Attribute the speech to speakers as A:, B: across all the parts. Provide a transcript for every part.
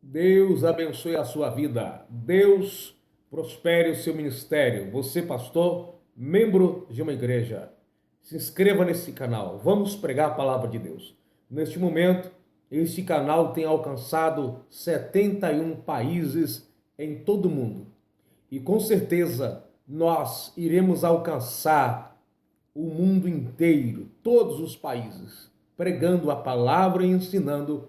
A: Deus abençoe a sua vida. Deus prospere o seu ministério. Você, pastor, membro de uma igreja, se inscreva nesse canal. Vamos pregar a palavra de Deus. Neste momento, este canal tem alcançado 71 países em todo o mundo. E com certeza nós iremos alcançar o mundo inteiro, todos os países, pregando a palavra e ensinando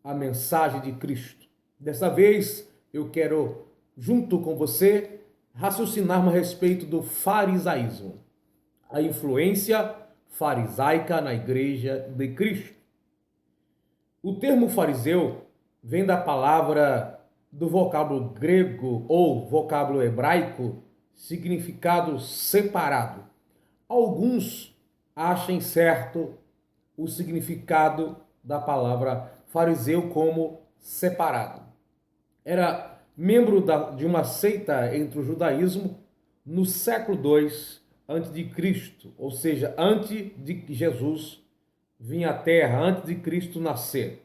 A: a mensagem de Cristo. Dessa vez eu quero, junto com você, raciocinarmos a respeito do farisaísmo, a influência farisaica na igreja de Cristo. O termo fariseu vem da palavra do vocábulo grego ou vocábulo hebraico, significado separado. Alguns achem certo o significado da palavra fariseu como separado. Era membro de uma seita entre o judaísmo no século II a.C., ou seja, antes de que Jesus vinha à Terra, antes de Cristo nascer,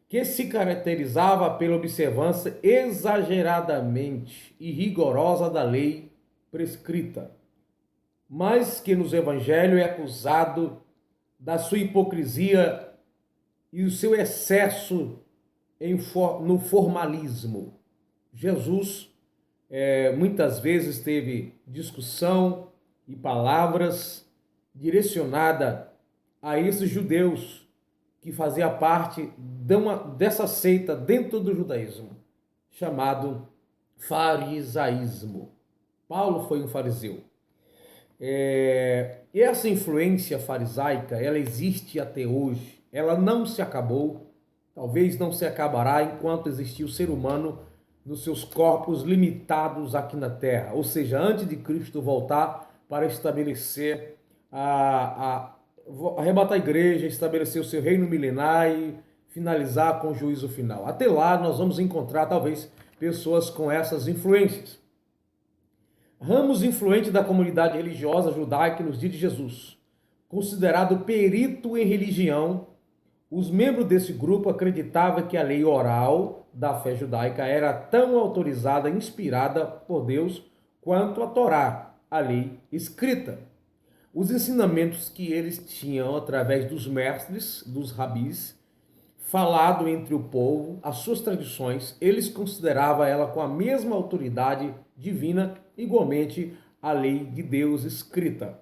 A: que se caracterizava pela observância exageradamente e rigorosa da lei prescrita, mas que nos evangelhos é acusado da sua hipocrisia e o seu excesso no formalismo. Jesus muitas vezes teve discussão e palavras direcionada a esses judeus que faziam parte dessa seita dentro do judaísmo, chamado farisaísmo. Paulo foi um fariseu. E essa influência farisaica, ela existe até hoje. Ela não se acabou, talvez não se acabará enquanto existir o ser humano nos seus corpos limitados aqui na Terra. Ou seja, antes de Cristo voltar para estabelecer, arrebatar a igreja, estabelecer o seu reino milenar e finalizar com o juízo final. Até lá nós vamos encontrar talvez pessoas com essas influências. Ramos influente da comunidade religiosa judaica nos dias de Jesus. Considerado perito em religião, os membros desse grupo acreditavam que a lei oral da fé judaica era tão autorizada e inspirada por Deus quanto a Torá, a lei escrita. Os ensinamentos que eles tinham através dos mestres, dos rabis, falado entre o povo, as suas tradições, eles consideravam ela com a mesma autoridade divina, igualmente a lei de Deus escrita.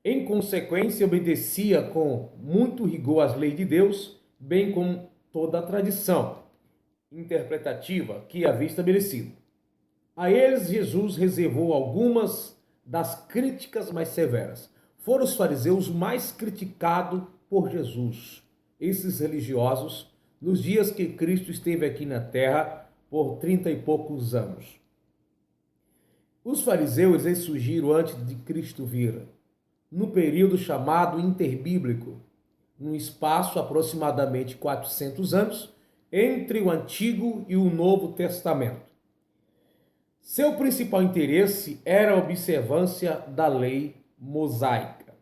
A: Em consequência, obedecia com muito rigor às leis de Deus, bem como toda a tradição interpretativa que havia estabelecido. A eles, Jesus reservou algumas das críticas mais severas. Foram os fariseus mais criticados por Jesus, esses religiosos, nos dias que Cristo esteve aqui na terra por 30 e poucos anos. Os fariseus eles surgiram antes de Cristo vir, no período chamado interbíblico, num espaço aproximadamente 400 anos entre o Antigo e o Novo Testamento. Seu principal interesse era a observância da lei mosaica.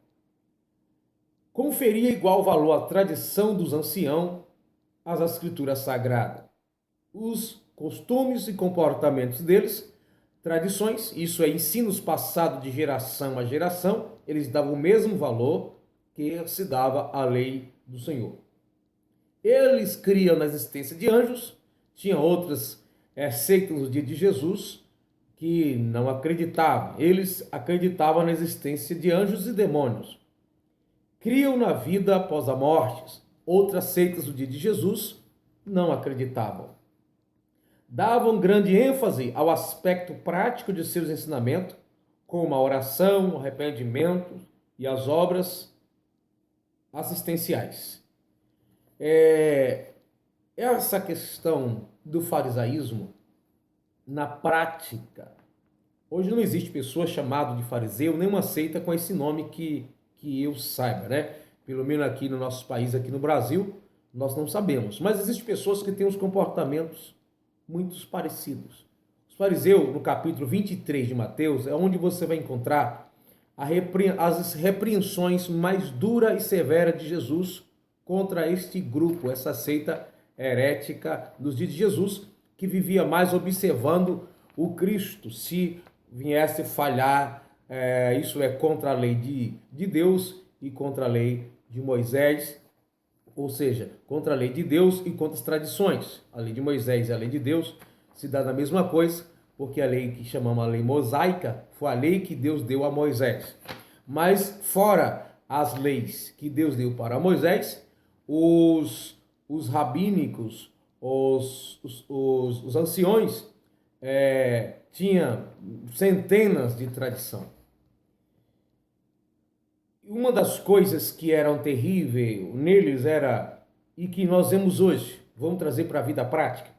A: Conferia igual valor à tradição dos anciãos às escrituras sagradas. Os costumes e comportamentos deles, tradições, isso é, ensinos passados de geração a geração, eles davam o mesmo valor que se dava à lei do Senhor. Eles criam na existência de anjos, tinha outras seitas no dia de Jesus que não acreditavam. Eles acreditavam na existência de anjos e demônios. Criam na vida após a morte. Outras seitas do dia de Jesus não acreditavam. Davam grande ênfase ao aspecto prático de seus ensinamentos, como a oração, o arrependimento e as obras assistenciais. Essa questão do farisaísmo, na prática, hoje não existe pessoa chamada de fariseu, nenhuma seita com esse nome que eu saiba, né? Pelo menos aqui no nosso país, aqui no Brasil, nós não sabemos. Mas existem pessoas que têm uns comportamentos muito parecidos. Os fariseus, no capítulo 23 de Mateus, é onde você vai encontrar as repreensões mais duras e severas de Jesus contra este grupo, essa seita herética dos dias de Jesus, que vivia mais observando o Cristo. Se viesse falhar, isso é contra a lei de Deus e contra a lei de Moisés, ou seja, contra a lei de Deus e contra as tradições. A lei de Moisés e a lei de Deus se dá na mesma coisa, porque a lei que chamamos a lei mosaica foi a lei que Deus deu a Moisés. Mas fora as leis que Deus deu para Moisés, os rabínicos, os anciões, tinham centenas de tradição. Uma das coisas que eram terríveis neles era, e que nós vemos hoje, vamos trazer para a vida prática.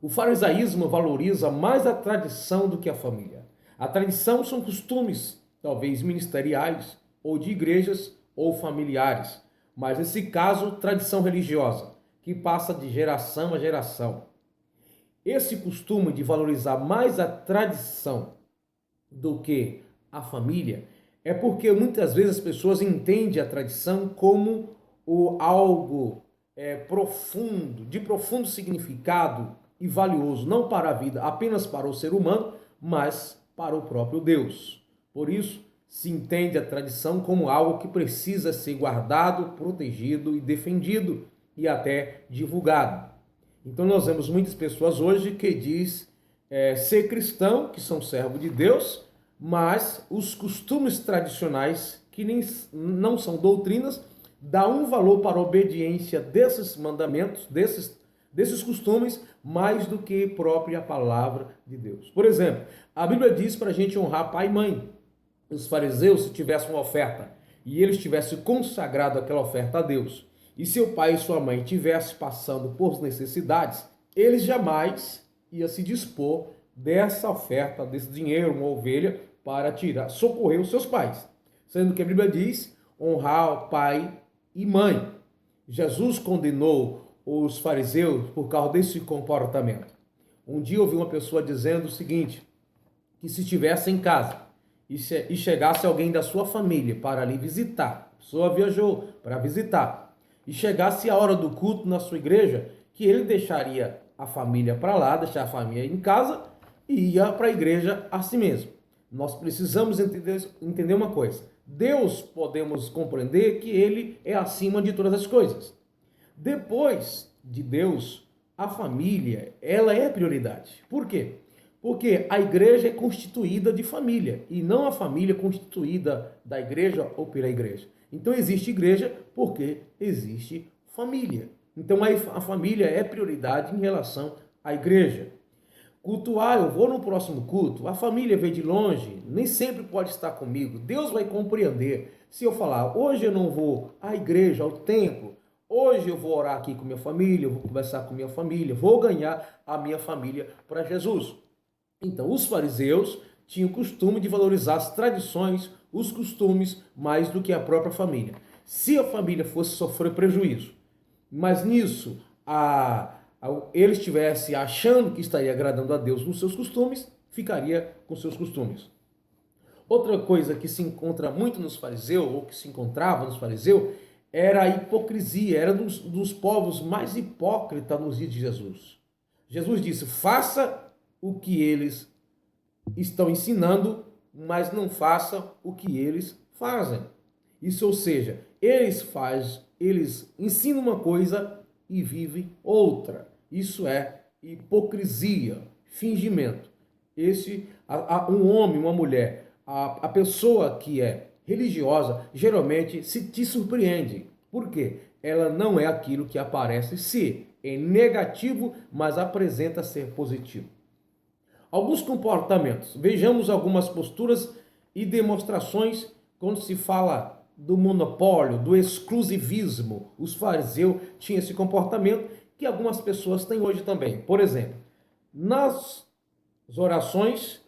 A: O farisaísmo valoriza mais a tradição do que a família. A tradição são costumes, talvez ministeriais, ou de igrejas, ou familiares. Mas nesse caso, tradição religiosa, que passa de geração a geração. Esse costume de valorizar mais a tradição do que a família é porque muitas vezes as pessoas entendem a tradição como algo profundo, de profundo significado e valioso, não para a vida, apenas para o ser humano, mas para o próprio Deus. Por isso, se entende a tradição como algo que precisa ser guardado, protegido e defendido e até divulgado. Então nós vemos muitas pessoas hoje que diz ser cristão, que são servos de Deus, mas os costumes tradicionais, que não são doutrinas, dá um valor para a obediência desses mandamentos, desses costumes, mais do que própria palavra de Deus. Por exemplo, a Bíblia diz para a gente honrar pai e mãe. Os fariseus, se tivessem uma oferta e eles tivessem consagrado aquela oferta a Deus, e seu pai e sua mãe estivessem passando por necessidades, eles jamais iam se dispor dessa oferta, desse dinheiro, uma ovelha, para socorrer os seus pais. Sendo que a Bíblia diz honrar pai e mãe. Jesus condenou os fariseus por causa desse comportamento. Um dia eu ouvi uma pessoa dizendo o seguinte, que se estivesse em casa e chegasse alguém da sua família para ali visitar, a pessoa viajou para visitar, e chegasse a hora do culto na sua igreja, que ele deixaria a família para lá, deixar a família em casa e ia para a igreja a si mesmo. Nós precisamos entender uma coisa. Deus, podemos compreender que Ele é acima de todas as coisas. Depois de Deus, a família, ela é prioridade. Por quê? Porque a igreja é constituída de família e não a família constituída da igreja ou pela igreja. Então existe igreja porque existe família. Então a família é prioridade em relação à igreja. Cultuar, eu vou no próximo culto, a família veio de longe, nem sempre pode estar comigo. Deus vai compreender. Se eu falar, hoje eu não vou à igreja, ao templo, hoje eu vou orar aqui com minha família, eu vou conversar com minha família, vou ganhar a minha família para Jesus. Então, os fariseus tinham o costume de valorizar as tradições, os costumes, mais do que a própria família. Se a família fosse sofrer prejuízo, mas nisso ele estivesse achando que estaria agradando a Deus nos seus costumes, ficaria com seus costumes. Outra coisa que se encontra muito nos fariseus, ou que se encontrava nos fariseus, era a hipocrisia, era dos povos mais hipócritas nos dias de Jesus. Jesus disse, faça o que eles estão ensinando, mas não faça o que eles fazem. Isso, ou seja, eles ensinam uma coisa e vivem outra. Isso é hipocrisia, fingimento. Um homem, uma mulher, a pessoa que é religiosa, geralmente te surpreende. Por quê? Ela não é aquilo que aparece ser. É negativo, mas apresenta ser positivo. Alguns comportamentos. Vejamos algumas posturas e demonstrações quando se fala do monopólio, do exclusivismo. Os fariseus tinham esse comportamento que algumas pessoas têm hoje também. Por exemplo, nas orações,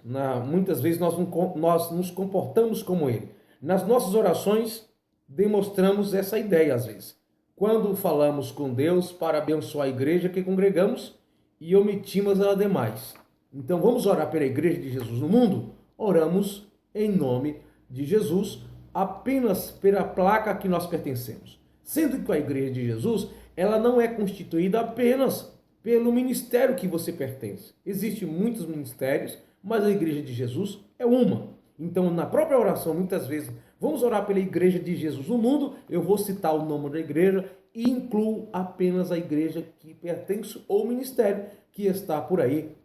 A: muitas vezes nós nos comportamos como ele. Nas nossas orações, demonstramos essa ideia às vezes. Quando falamos com Deus para abençoar a igreja que congregamos e omitimos a demais. Então vamos orar pela igreja de Jesus no mundo? Oramos em nome de Jesus, apenas pela placa que nós pertencemos. Sendo que a igreja de Jesus ela não é constituída apenas pelo ministério que você pertence. Existem muitos ministérios, mas a Igreja de Jesus é uma. Então, na própria oração, muitas vezes, vamos orar pela Igreja de Jesus no mundo, eu vou citar o nome da igreja e incluo apenas a igreja que pertence ou ministério que está por aí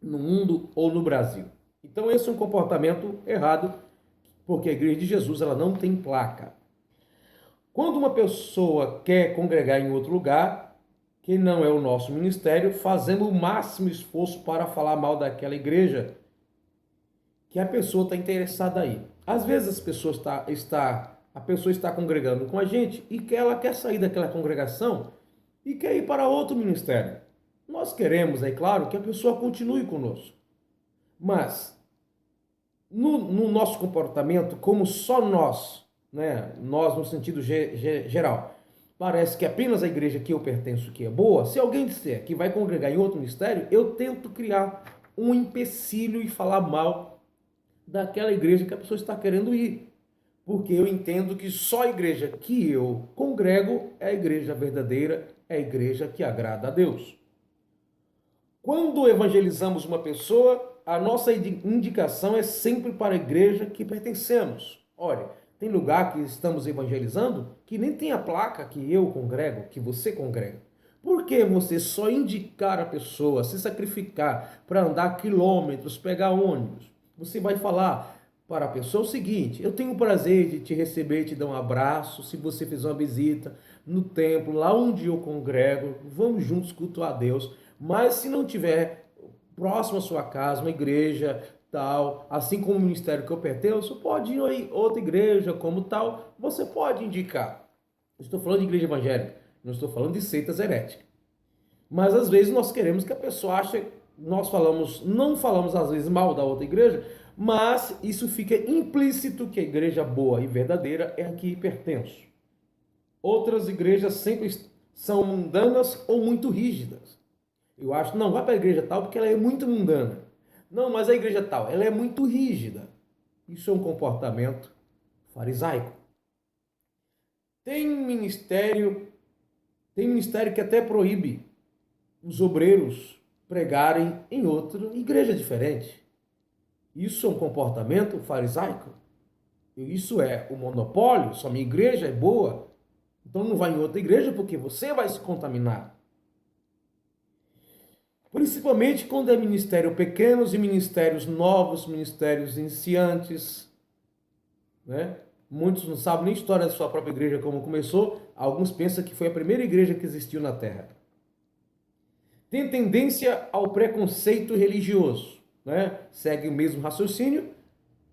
A: no mundo ou no Brasil. Então, esse é um comportamento errado, porque a Igreja de Jesus ela não tem placa. Quando uma pessoa quer congregar em outro lugar, que não é o nosso ministério, fazendo o máximo esforço para falar mal daquela igreja que a pessoa está interessada aí. Às vezes a pessoa está congregando com a gente e que ela quer sair daquela congregação e quer ir para outro ministério. Nós queremos, é claro, que a pessoa continue conosco. Mas, no nosso comportamento, como só nós, né, nós no sentido geral, parece que apenas a igreja que eu pertenço que é boa, se alguém disser que vai congregar em outro ministério, eu tento criar um empecilho e falar mal daquela igreja que a pessoa está querendo ir. Porque eu entendo que só a igreja que eu congrego é a igreja verdadeira, é a igreja que agrada a Deus. Quando evangelizamos uma pessoa, a nossa indicação é sempre para a igreja que pertencemos. Olha, tem lugar que estamos evangelizando que nem tem a placa que eu congrego, que você congrega. Por que você só indicar a pessoa, se sacrificar para andar quilômetros, pegar ônibus? Você vai falar para a pessoa o seguinte: eu tenho o prazer de te receber, te dar um abraço, se você fizer uma visita no templo, lá onde eu congrego, vamos juntos cultuar a Deus. Mas se não tiver próximo à sua casa, uma igreja tal, assim como o ministério que eu pertenço, pode ir a outra igreja como tal, você pode indicar. Estou falando de igreja evangélica, não estou falando de seitas heréticas. Mas às vezes nós queremos que a pessoa ache, não falamos às vezes mal da outra igreja, mas isso fica implícito que a igreja boa e verdadeira é a que pertenço. Outras igrejas sempre são mundanas ou muito rígidas. Eu acho, não, vai para a igreja tal porque ela é muito mundana. Não, mas a igreja tal, ela é muito rígida. Isso é um comportamento farisaico. Tem ministério que até proíbe os obreiros pregarem em outra igreja diferente. Isso é um comportamento farisaico. Isso é o monopólio, só minha igreja é boa. Então não vai em outra igreja porque você vai se contaminar. Principalmente quando é ministério pequenos e ministérios novos, ministérios iniciantes, né? Muitos não sabem nem a história da sua própria igreja, como começou. Alguns pensam que foi a primeira igreja que existiu na Terra. Tem tendência ao preconceito religioso, né? Segue o mesmo raciocínio,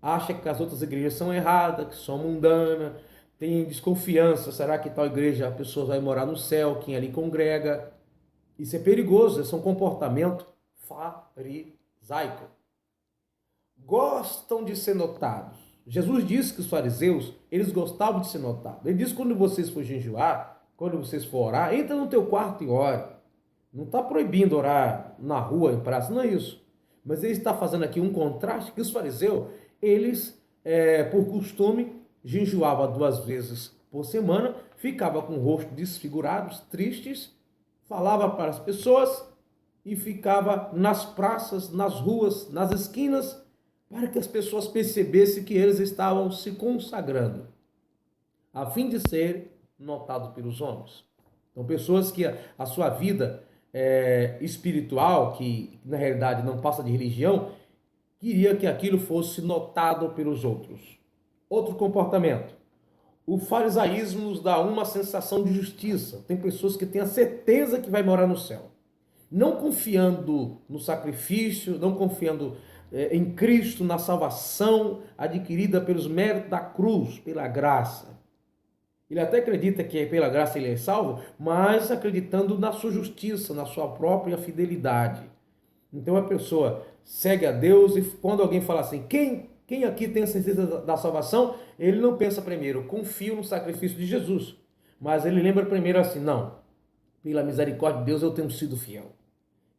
A: acha que as outras igrejas são erradas, que são mundanas, tem desconfiança, será que tal igreja a pessoa vai morar no céu, quem ali congrega? Isso é perigoso, esse é um comportamento farisaico. Gostam de ser notados. Jesus disse que os fariseus, eles gostavam de ser notados. Ele disse que quando vocês for jejuar, quando vocês for orar, entra no teu quarto e ore. Não está proibindo orar na rua, em praça, não é isso. Mas ele está fazendo aqui um contraste que os fariseus, eles, por costume, jejuavam 2 vezes por semana, ficava com o rosto desfigurados, tristes, falava para as pessoas e ficava nas praças, nas ruas, nas esquinas, para que as pessoas percebessem que eles estavam se consagrando, a fim de ser notados pelos homens. Então, pessoas que a sua vida espiritual, que na realidade não passa de religião, queria que aquilo fosse notado pelos outros. Outro comportamento. O farisaísmo nos dá uma sensação de justiça. Tem pessoas que têm a certeza que vai morar no céu. Não confiando no sacrifício, não confiando em Cristo, na salvação adquirida pelos méritos da cruz, pela graça. Ele até acredita que pela graça ele é salvo, mas acreditando na sua justiça, na sua própria fidelidade. Então a pessoa segue a Deus e quando alguém fala assim, quem aqui tem a certeza da salvação? Ele não pensa primeiro, confio no sacrifício de Jesus. Mas ele lembra primeiro assim, não, pela misericórdia de Deus eu tenho sido fiel.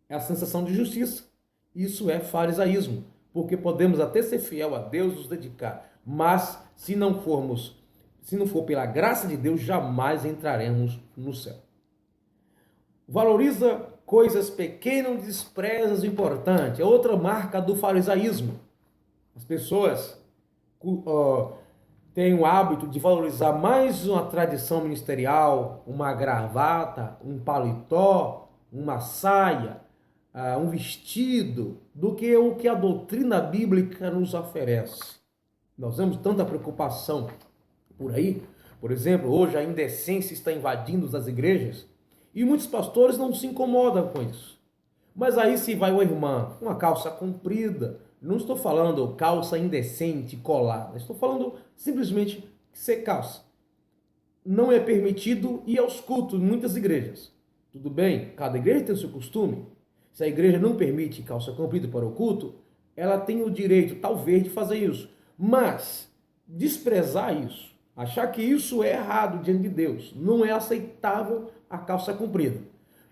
A: É a sensação de justiça. Isso é farisaísmo, porque podemos até ser fiel a Deus, nos dedicar, mas se não for pela graça de Deus, jamais entraremos no céu. valoriza coisas pequenas, despreza o importante. É outra marca do farisaísmo. As pessoas têm o hábito de valorizar mais uma tradição ministerial, uma gravata, um paletó, uma saia, um vestido, do que o que a doutrina bíblica nos oferece. Nós vemos tanta preocupação por aí. Por exemplo, hoje a indecência está invadindo as igrejas e muitos pastores não se incomodam com isso. Mas aí se vai uma irmã com uma calça comprida, não estou falando calça indecente, colada, estou falando simplesmente ser calça. Não é permitido ir aos cultos em muitas igrejas. Tudo bem, cada igreja tem o seu costume. Se a igreja não permite calça comprida para o culto, ela tem o direito, talvez, de fazer isso. Mas desprezar isso, achar que isso é errado diante de Deus, não é aceitável a calça comprida.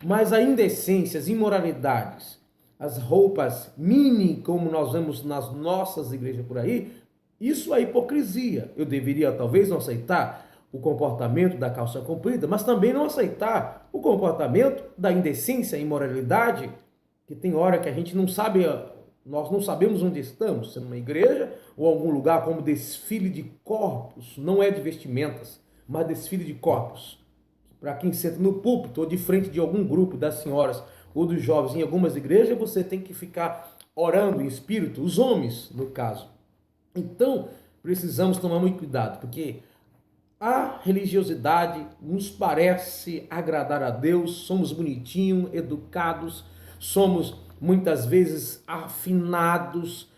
A: Mas a indecência, as imoralidades, as roupas mini, como nós vemos nas nossas igrejas por aí, isso é hipocrisia. Eu deveria talvez não aceitar o comportamento da calça comprida, mas também não aceitar o comportamento da indecência e imoralidade, que tem hora que a gente não sabe, nós não sabemos onde estamos, se é numa igreja ou algum lugar como desfile de corpos, não é de vestimentas, mas desfile de corpos. Para quem senta no púlpito ou de frente de algum grupo das senhoras ou dos jovens em algumas igrejas, você tem que ficar orando em espírito, os homens, no caso. Então, precisamos tomar muito cuidado, porque a religiosidade nos parece agradar a Deus, somos bonitinhos, educados, somos muitas vezes afinados,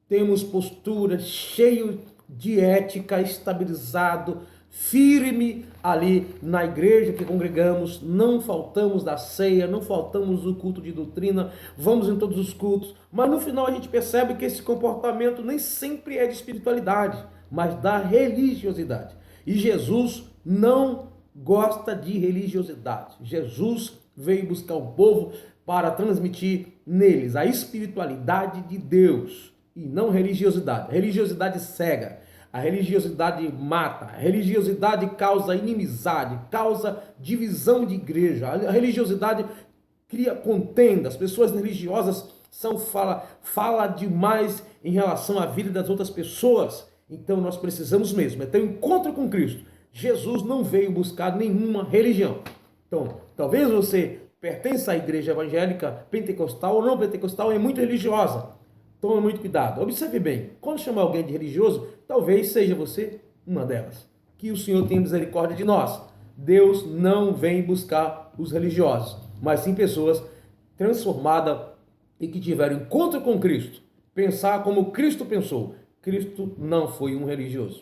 A: temos postura cheio de ética, estabilizado, firme ali na igreja que congregamos, não faltamos da ceia, não faltamos do culto de doutrina, vamos em todos os cultos, mas no final a gente percebe que esse comportamento nem sempre é de espiritualidade, mas da religiosidade. E Jesus não gosta de religiosidade. Jesus veio buscar o povo para transmitir neles a espiritualidade de Deus e não religiosidade. A religiosidade cega, a religiosidade mata, a religiosidade causa inimizade, causa divisão de igreja, a religiosidade cria contenda, as pessoas religiosas fala demais em relação à vida das outras pessoas. Então nós precisamos mesmo ter um encontro com Cristo. Jesus não veio buscar nenhuma religião. Então, talvez você pertença à igreja evangélica, pentecostal ou não pentecostal, é muito religiosa. Tome muito cuidado. Observe bem, quando chamar alguém de religioso, talvez seja você uma delas. Que o Senhor tenha misericórdia de nós. Deus não vem buscar os religiosos, mas sim pessoas transformadas e que tiveram encontro com Cristo. Pensar como Cristo pensou. Cristo não foi um religioso.